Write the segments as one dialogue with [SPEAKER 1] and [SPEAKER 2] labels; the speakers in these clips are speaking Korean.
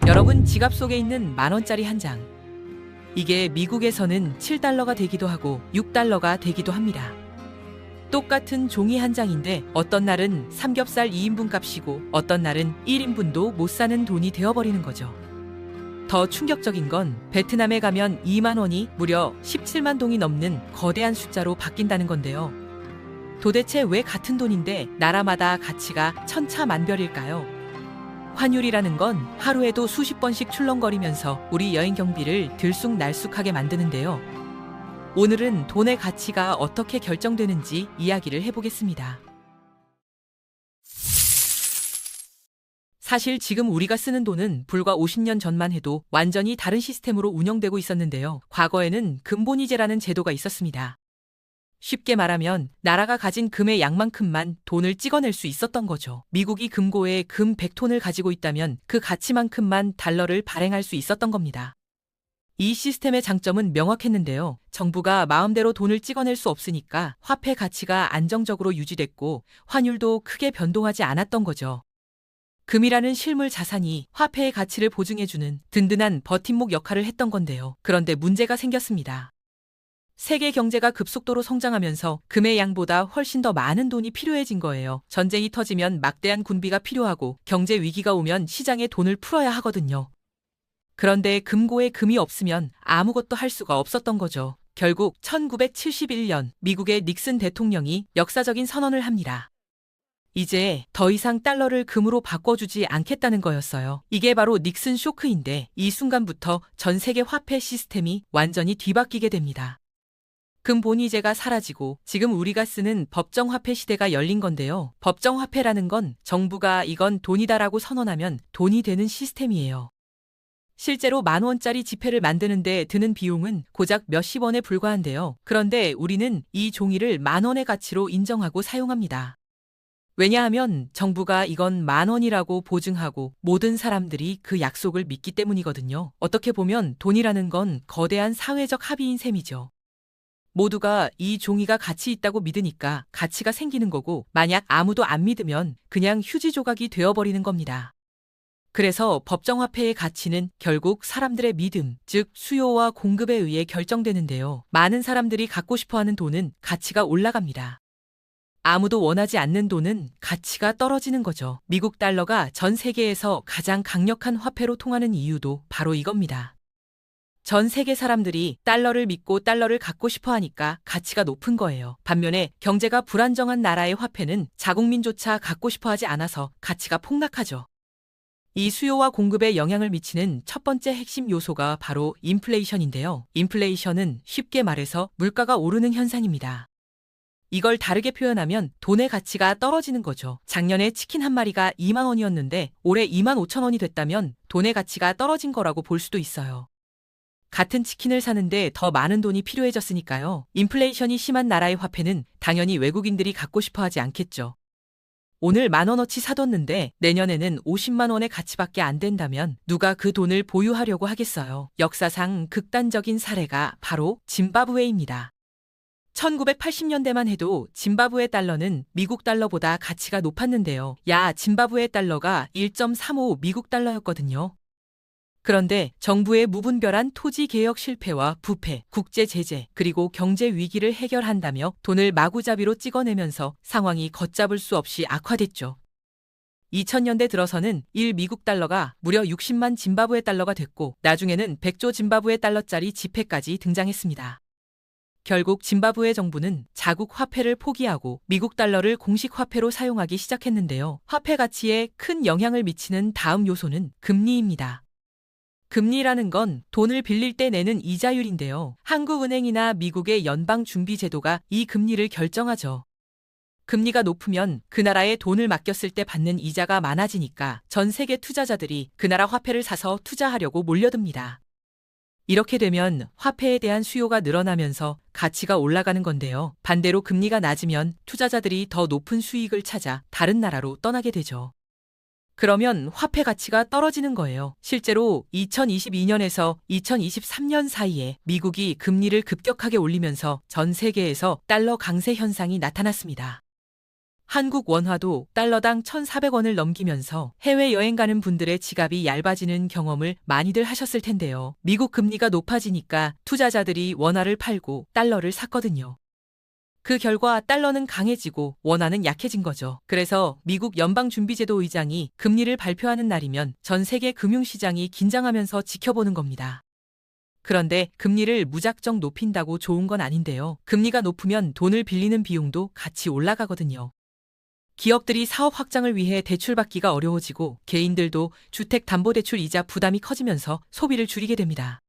[SPEAKER 1] 여러분 지갑 속에 있는 만원짜리 한 장. 이게 미국에서는 7달러가 되기도 하고 6달러가 되기도 합니다. 똑같은 종이 한 장인데 어떤 날은 삼겹살 2인분 값이고 어떤 날은 1인분도 못 사는 돈이 되어버리는 거죠. 더 충격적인 건 베트남에 가면 2만 원이 무려 17만 동이 넘는 거대한 숫자로 바뀐다는 건데요. 도대체 왜 같은 돈인데 나라마다 가치가 천차만별일까요? 환율이라는 건 하루에도 수십 번씩 출렁거리면서 우리 여행 경비를 들쑥날쑥하게 만드는데요. 오늘은 돈의 가치가 어떻게 결정되는지 이야기를 해보겠습니다. 사실 지금 우리가 쓰는 돈은 불과 50년 전만 해도 완전히 다른 시스템으로 운영되고 있었는데요. 과거에는 금본위제라는 제도가 있었습니다. 쉽게 말하면 나라가 가진 금의 양만큼만 돈을 찍어낼 수 있었던 거죠. 미국이 금고에 금 100톤을 가지고 있다면 그 가치만큼만 달러를 발행할 수 있었던 겁니다. 이 시스템의 장점은 명확했는데요. 정부가 마음대로 돈을 찍어낼 수 없으니까 화폐 가치가 안정적으로 유지됐고 환율도 크게 변동하지 않았던 거죠. 금이라는 실물 자산이 화폐의 가치를 보증해주는 든든한 버팀목 역할을 했던 건데요. 그런데 문제가 생겼습니다. 세계 경제가 급속도로 성장하면서 금의 양보다 훨씬 더 많은 돈이 필요해진 거예요. 전쟁이 터지면 막대한 군비가 필요하고 경제 위기가 오면 시장에 돈을 풀어야 하거든요. 그런데 금고에 금이 없으면 아무것도 할 수가 없었던 거죠. 결국 1971년 미국의 닉슨 대통령이 역사적인 선언을 합니다. 이제 더 이상 달러를 금으로 바꿔주지 않겠다는 거였어요. 이게 바로 닉슨 쇼크인데 이 순간부터 전 세계 화폐 시스템이 완전히 뒤바뀌게 됩니다. 금본위제가 사라지고 지금 우리가 쓰는 법정화폐 시대가 열린 건데요. 법정화폐라는 건 정부가 이건 돈이다라고 선언하면 돈이 되는 시스템이에요. 실제로 10,000원짜리 지폐를 만드는데 드는 비용은 고작 몇십 원에 불과한데요. 그런데 우리는 이 종이를 10,000원의 가치로 인정하고 사용합니다. 왜냐하면 정부가 이건 10,000원이라고 보증하고 모든 사람들이 그 약속을 믿기 때문이거든요. 어떻게 보면 돈이라는 건 거대한 사회적 합의인 셈이죠. 모두가 이 종이가 가치 있다고 믿으니까 가치가 생기는 거고 만약 아무도 안 믿으면 그냥 휴지 조각이 되어버리는 겁니다. 그래서 법정화폐의 가치는 결국 사람들의 믿음, 즉 수요와 공급에 의해 결정되는데요. 많은 사람들이 갖고 싶어하는 돈은 가치가 올라갑니다. 아무도 원하지 않는 돈은 가치가 떨어지는 거죠. 미국 달러가 전 세계에서 가장 강력한 화폐로 통하는 이유도 바로 이겁니다. 전 세계 사람들이 달러를 믿고 달러를 갖고 싶어 하니까 가치가 높은 거예요. 반면에 경제가 불안정한 나라의 화폐는 자국민조차 갖고 싶어 하지 않아서 가치가 폭락하죠. 이 수요와 공급에 영향을 미치는 첫 번째 핵심 요소가 바로 인플레이션인데요. 인플레이션은 쉽게 말해서 물가가 오르는 현상입니다. 이걸 다르게 표현하면 돈의 가치가 떨어지는 거죠. 작년에 치킨 한 마리가 2만 원이었는데 올해 2만 5천 원이 됐다면 돈의 가치가 떨어진 거라고 볼 수도 있어요. 같은 치킨을 사는데 더 많은 돈이 필요해졌으니까요. 인플레이션이 심한 나라의 화폐는 당연히 외국인들이 갖고 싶어 하지 않겠죠. 오늘 10,000원어치 사뒀는데 내년에는 50만 원의 가치밖에 안 된다면 누가 그 돈을 보유하려고 하겠어요. 역사상 극단적인 사례가 바로 짐바브웨입니다. 1980년대만 해도 짐바브웨 달러는 미국 달러보다 가치가 높았는데요. 짐바브웨 달러가 1.35 미국 달러였거든요. 그런데 정부의 무분별한 토지 개혁 실패와 부패, 국제 제재, 그리고 경제 위기를 해결한다며 돈을 마구잡이로 찍어내면서 상황이 걷잡을 수 없이 악화됐죠. 2000년대 들어서는 1 미국 달러가 무려 60만 짐바브웨 달러가 됐고 나중에는 100조 짐바브웨 달러짜리 지폐까지 등장했습니다. 결국 짐바브웨 정부는 자국 화폐를 포기하고 미국 달러를 공식 화폐로 사용하기 시작했는데요. 화폐 가치에 큰 영향을 미치는 다음 요소는 금리입니다. 금리라는 건 돈을 빌릴 때 내는 이자율인데요. 한국은행이나 미국의 연방준비제도가 이 금리를 결정하죠. 금리가 높으면 그 나라에 돈을 맡겼을 때 받는 이자가 많아지니까 전 세계 투자자들이 그 나라 화폐를 사서 투자하려고 몰려듭니다. 이렇게 되면 화폐에 대한 수요가 늘어나면서 가치가 올라가는 건데요. 반대로 금리가 낮으면 투자자들이 더 높은 수익을 찾아 다른 나라로 떠나게 되죠. 그러면 화폐 가치가 떨어지는 거예요. 실제로 2022년에서 2023년 사이에 미국이 금리를 급격하게 올리면서 전 세계에서 달러 강세 현상이 나타났습니다. 한국 원화도 달러당 1,400원을 넘기면서 해외여행 가는 분들의 지갑이 얇아지는 경험을 많이들 하셨을 텐데요. 미국 금리가 높아지니까 투자자들이 원화를 팔고 달러를 샀거든요. 그 결과 달러는 강해지고 원화는 약해진 거죠. 그래서 미국 연방준비제도 의장이 금리를 발표하는 날이면 전 세계 금융시장이 긴장하면서 지켜보는 겁니다. 그런데 금리를 무작정 높인다고 좋은 건 아닌데요. 금리가 높으면 돈을 빌리는 비용도 같이 올라가거든요. 기업들이 사업 확장을 위해 대출받기가 어려워지고 개인들도 주택담보대출 이자 부담이 커지면서 소비를 줄이게 됩니다.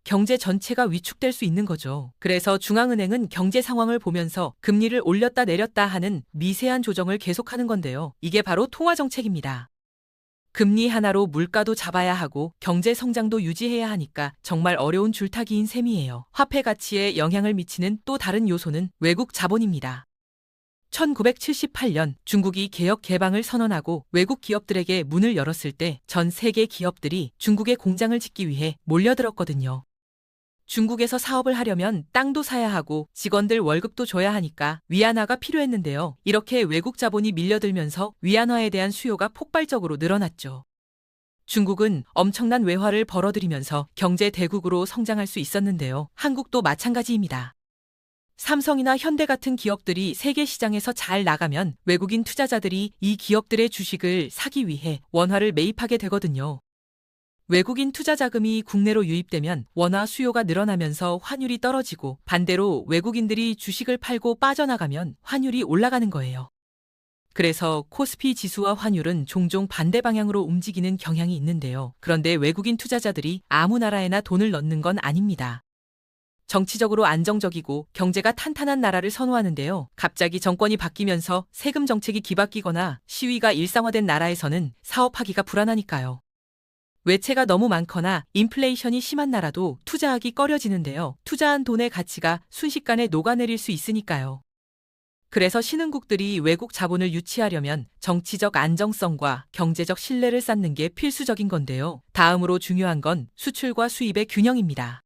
[SPEAKER 1] 경제 전체가 위축될 수 있는 거죠. 그래서 중앙은행은 경제 상황을 보면서 금리를 올렸다 내렸다 하는 미세한 조정을 계속하는 건데요. 이게 바로 통화정책입니다. 금리 하나로 물가도 잡아야 하고 경제 성장도 유지해야 하니까 정말 어려운 줄타기인 셈이에요. 화폐 가치에 영향을 미치는 또 다른 요소는 외국 자본입니다. 1978년 중국이 개혁 개방을 선언하고 외국 기업들에게 문을 열었을 때 전 세계 기업들이 중국에 공장을 짓기 위해 몰려들었거든요. 중국에서 사업을 하려면 땅도 사야 하고 직원들 월급도 줘야 하니까 위안화가 필요했는데요. 이렇게 외국 자본이 밀려들면서 위안화에 대한 수요가 폭발적으로 늘어났죠. 중국은 엄청난 외화를 벌어들이면서 경제 대국으로 성장할 수 있었는데요. 한국도 마찬가지입니다. 삼성이나 현대 같은 기업들이 세계 시장에서 잘 나가면 외국인 투자자들이 이 기업들의 주식을 사기 위해 원화를 매입하게 되거든요. 외국인 투자 자금이 국내로 유입되면 원화 수요가 늘어나면서 환율이 떨어지고 반대로 외국인들이 주식을 팔고 빠져나가면 환율이 올라가는 거예요. 그래서 코스피 지수와 환율은 종종 반대 방향으로 움직이는 경향이 있는데요. 그런데 외국인 투자자들이 아무 나라에나 돈을 넣는 건 아닙니다. 정치적으로 안정적이고 경제가 탄탄한 나라를 선호하는데요. 갑자기 정권이 바뀌면서 세금 정책이 뒤바뀌거나 시위가 일상화된 나라에서는 사업하기가 불안하니까요. 외채가 너무 많거나 인플레이션이 심한 나라도 투자하기 꺼려지는데요. 투자한 돈의 가치가 순식간에 녹아내릴 수 있으니까요. 그래서 신흥국들이 외국 자본을 유치하려면 정치적 안정성과 경제적 신뢰를 쌓는 게 필수적인 건데요. 다음으로 중요한 건 수출과 수입의 균형입니다.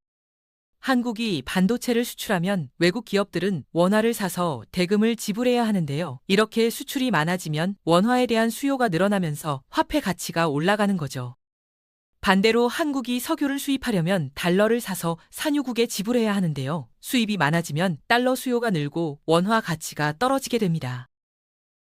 [SPEAKER 1] 한국이 반도체를 수출하면 외국 기업들은 원화를 사서 대금을 지불해야 하는데요. 이렇게 수출이 많아지면 원화에 대한 수요가 늘어나면서 화폐 가치가 올라가는 거죠. 반대로 한국이 석유를 수입하려면 달러를 사서 산유국에 지불해야 하는데요. 수입이 많아지면 달러 수요가 늘고 원화 가치가 떨어지게 됩니다.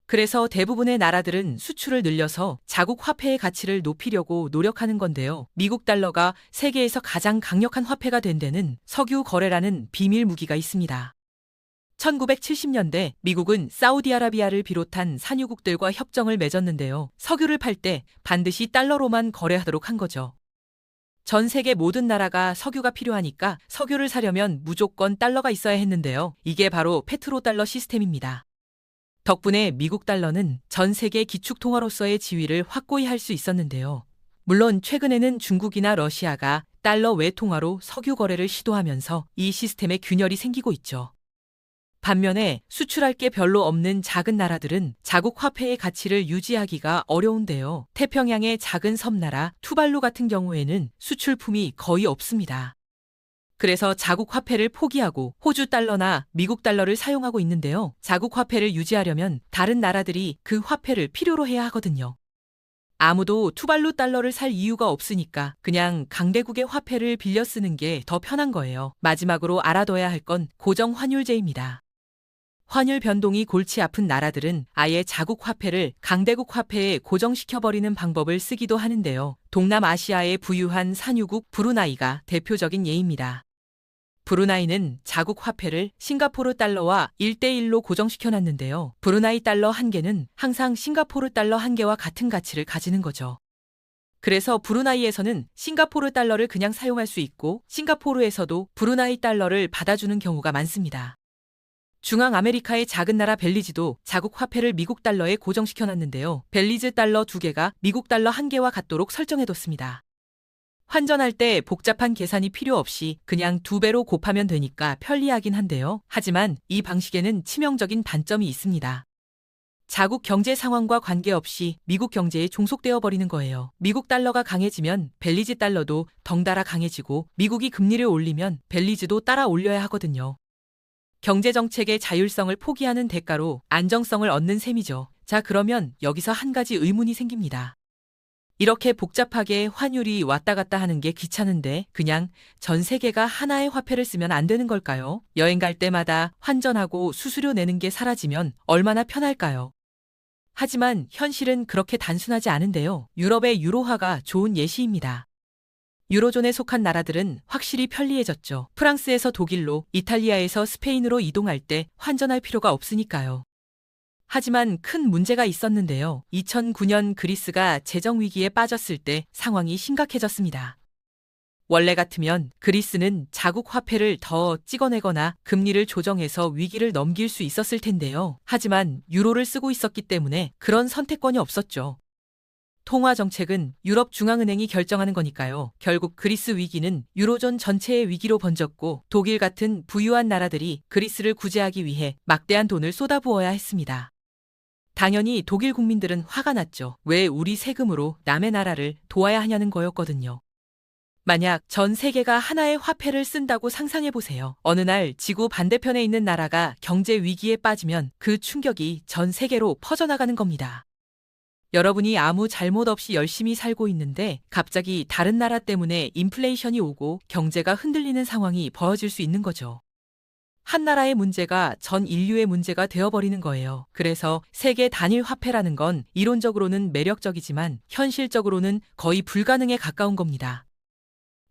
[SPEAKER 1] 그래서 대부분의 나라들은 수출을 늘려서 자국 화폐의 가치를 높이려고 노력하는 건데요. 미국 달러가 세계에서 가장 강력한 화폐가 된 데는 석유 거래라는 비밀 무기가 있습니다. 1970년대 미국은 사우디아라비아를 비롯한 산유국들과 협정을 맺었는데요. 석유를 팔 때 반드시 달러로만 거래하도록 한 거죠. 전 세계 모든 나라가 석유가 필요하니까 석유를 사려면 무조건 달러가 있어야 했는데요. 이게 바로 페트로달러 시스템입니다. 덕분에 미국 달러는 전 세계 기축통화로서의 지위를 확고히 할 수 있었는데요. 물론 최근에는 중국이나 러시아가 달러 외통화로 석유 거래를 시도하면서 이 시스템에 균열이 생기고 있죠. 반면에 수출할 게 별로 없는 작은 나라들은 자국 화폐의 가치를 유지하기가 어려운데요. 태평양의 작은 섬나라 투발루 같은 경우에는 수출품이 거의 없습니다. 그래서 자국 화폐를 포기하고 호주 달러나 미국 달러를 사용하고 있는데요. 자국 화폐를 유지하려면 다른 나라들이 그 화폐를 필요로 해야 하거든요. 아무도 투발루 달러를 살 이유가 없으니까 그냥 강대국의 화폐를 빌려 쓰는 게 더 편한 거예요. 마지막으로 알아둬야 할 건 고정 환율제입니다. 환율 변동이 골치 아픈 나라들은 아예 자국 화폐를 강대국 화폐에 고정시켜버리는 방법을 쓰기도 하는데요. 동남아시아의 부유한 산유국 브루나이가 대표적인 예입니다. 브루나이는 자국 화폐를 싱가포르 달러와 1대1로 고정시켜놨는데요. 브루나이 달러 한 개는 항상 싱가포르 달러 한 개와 같은 가치를 가지는 거죠. 그래서 브루나이에서는 싱가포르 달러를 그냥 사용할 수 있고 싱가포르에서도 브루나이 달러를 받아주는 경우가 많습니다. 중앙 아메리카의 작은 나라 벨리즈도 자국 화폐를 미국 달러에 고정시켜놨는데요. 벨리즈 달러 2개가 미국 달러 1개와 같도록 설정해뒀습니다. 환전할 때 복잡한 계산이 필요 없이 그냥 2배로 곱하면 되니까 편리하긴 한데요. 하지만 이 방식에는 치명적인 단점이 있습니다. 자국 경제 상황과 관계없이 미국 경제에 종속되어 버리는 거예요. 미국 달러가 강해지면 벨리즈 달러도 덩달아 강해지고 미국이 금리를 올리면 벨리즈도 따라 올려야 하거든요. 경제정책의 자율성을 포기하는 대가로 안정성을 얻는 셈이죠. 자, 그러면 여기서 한 가지 의문이 생깁니다. 이렇게 복잡하게 환율이 왔다 갔다 하는 게 귀찮은데 그냥 전 세계가 하나의 화폐를 쓰면 안 되는 걸까요? 여행 갈 때마다 환전하고 수수료 내는 게 사라지면 얼마나 편할까요? 하지만 현실은 그렇게 단순하지 않은데요. 유럽의 유로화가 좋은 예시입니다. 유로존에 속한 나라들은 확실히 편리해졌죠. 프랑스에서 독일로, 이탈리아에서 스페인으로 이동할 때 환전할 필요가 없으니까요. 하지만 큰 문제가 있었는데요. 2009년 그리스가 재정 위기에 빠졌을 때 상황이 심각해졌습니다. 원래 같으면 그리스는 자국 화폐를 더 찍어내거나 금리를 조정해서 위기를 넘길 수 있었을 텐데요. 하지만 유로를 쓰고 있었기 때문에 그런 선택권이 없었죠. 통화 정책은 유럽 중앙은행이 결정하는 거니까요. 결국 그리스 위기는 유로존 전체의 위기로 번졌고 독일 같은 부유한 나라들이 그리스를 구제하기 위해 막대한 돈을 쏟아부어야 했습니다. 당연히 독일 국민들은 화가 났죠. 왜 우리 세금으로 남의 나라를 도와야 하냐는 거였거든요. 만약 전 세계가 하나의 화폐를 쓴다고 상상해보세요. 어느 날 지구 반대편에 있는 나라가 경제 위기에 빠지면 그 충격이 전 세계로 퍼져나가는 겁니다. 여러분이 아무 잘못 없이 열심히 살고 있는데 갑자기 다른 나라 때문에 인플레이션이 오고 경제가 흔들리는 상황이 벌어질 수 있는 거죠. 한 나라의 문제가 전 인류의 문제가 되어버리는 거예요. 그래서 세계 단일 화폐라는 건 이론적으로는 매력적이지만 현실적으로는 거의 불가능에 가까운 겁니다.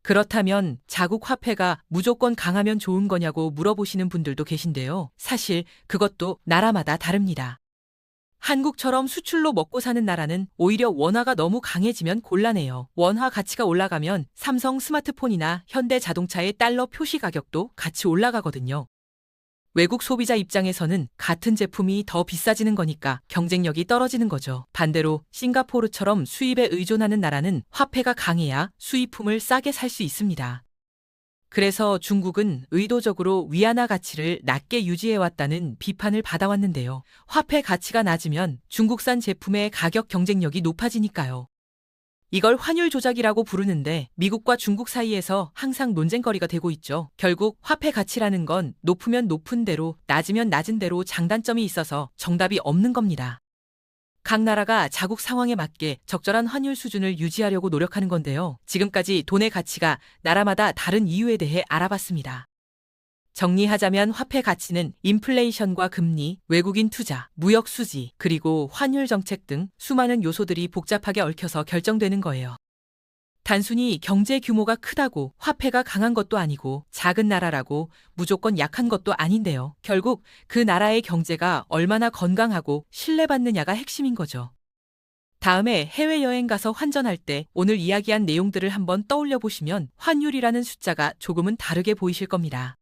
[SPEAKER 1] 그렇다면 자국 화폐가 무조건 강하면 좋은 거냐고 물어보시는 분들도 계신데요. 사실 그것도 나라마다 다릅니다. 한국처럼 수출로 먹고 사는 나라는 오히려 원화가 너무 강해지면 곤란해요. 원화 가치가 올라가면 삼성 스마트폰이나 현대 자동차의 달러 표시 가격도 같이 올라가거든요. 외국 소비자 입장에서는 같은 제품이 더 비싸지는 거니까 경쟁력이 떨어지는 거죠. 반대로 싱가포르처럼 수입에 의존하는 나라는 화폐가 강해야 수입품을 싸게 살 수 있습니다. 그래서 중국은 의도적으로 위안화 가치를 낮게 유지해왔다는 비판을 받아왔는데요. 화폐 가치가 낮으면 중국산 제품의 가격 경쟁력이 높아지니까요. 이걸 환율 조작이라고 부르는데 미국과 중국 사이에서 항상 논쟁거리가 되고 있죠. 결국 화폐 가치라는 건 높으면 높은 대로, 낮으면 낮은 대로 장단점이 있어서 정답이 없는 겁니다. 각 나라가 자국 상황에 맞게 적절한 환율 수준을 유지하려고 노력하는 건데요. 지금까지 돈의 가치가 나라마다 다른 이유에 대해 알아봤습니다. 정리하자면 화폐 가치는 인플레이션과 금리, 외국인 투자, 무역 수지, 그리고 환율 정책 등 수많은 요소들이 복잡하게 얽혀서 결정되는 거예요. 단순히 경제 규모가 크다고 화폐가 강한 것도 아니고 작은 나라라고 무조건 약한 것도 아닌데요. 결국 그 나라의 경제가 얼마나 건강하고 신뢰받느냐가 핵심인 거죠. 다음에 해외여행 가서 환전할 때 오늘 이야기한 내용들을 한번 떠올려 보시면 환율이라는 숫자가 조금은 다르게 보이실 겁니다.